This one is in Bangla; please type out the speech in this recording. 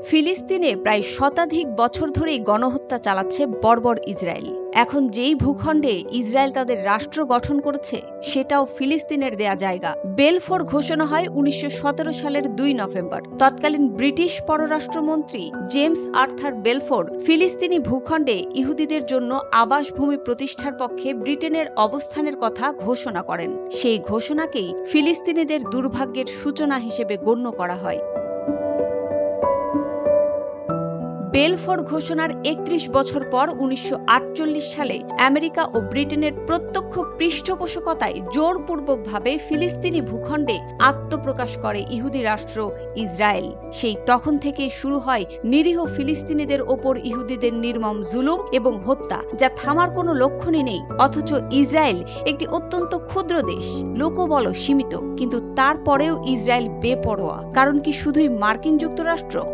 ফিলিস্তিনে প্রায় শতাধিক বছর ধরেই গণহত্যা চালাচ্ছে বর্বর ইসরায়েল। এখন যেই ভূখণ্ডে ইসরায়েল তাদের রাষ্ট্র গঠন করেছে সেটাও ফিলিস্তিনের দেয়া জায়গা। বেলফোর ঘোষণা হয় ১৯১৭ সালের ২ নভেম্বর। তৎকালীন ব্রিটিশ পররাষ্ট্রমন্ত্রী জেমস আর্থার বেলফোর ফিলিস্তিনি ভূখণ্ডে ইহুদিদের জন্য আবাসভূমি প্রতিষ্ঠার পক্ষে ব্রিটেনের অবস্থানের কথা ঘোষণা করেন। সেই ঘোষণাকেই ফিলিস্তিনিদের দুর্ভাগ্যের সূচনা হিসেবে গণ্য করা হয়। বেলফোর ঘোষণার ৩১ বছর পর ১৯৪৮ সালে আমেরিকা ও ব্রিটেনের প্রত্যক্ষ পৃষ্ঠপোষকতায় জোরপূর্বকভাবে ফিলিস্তিনি ভূখণ্ডে আত্মপ্রকাশ করে ইহুদি রাষ্ট্র ইসরায়েল। সেই তখন থেকে শুরু হয় নিরীহ ফিলিস্তিনিদের ওপর ইহুদিদের নির্মম জুলুম এবং হত্যা, যা থামার কোনো লক্ষণই নেই। অথচ ইসরায়েল একটি অত্যন্ত ক্ষুদ্র দেশ, লোকবল সীমিত, কিন্তু তারপরেও ইসরায়েল বেপরোয়া। কারণ কি শুধুই মার্কিন যুক্তরাষ্ট্র?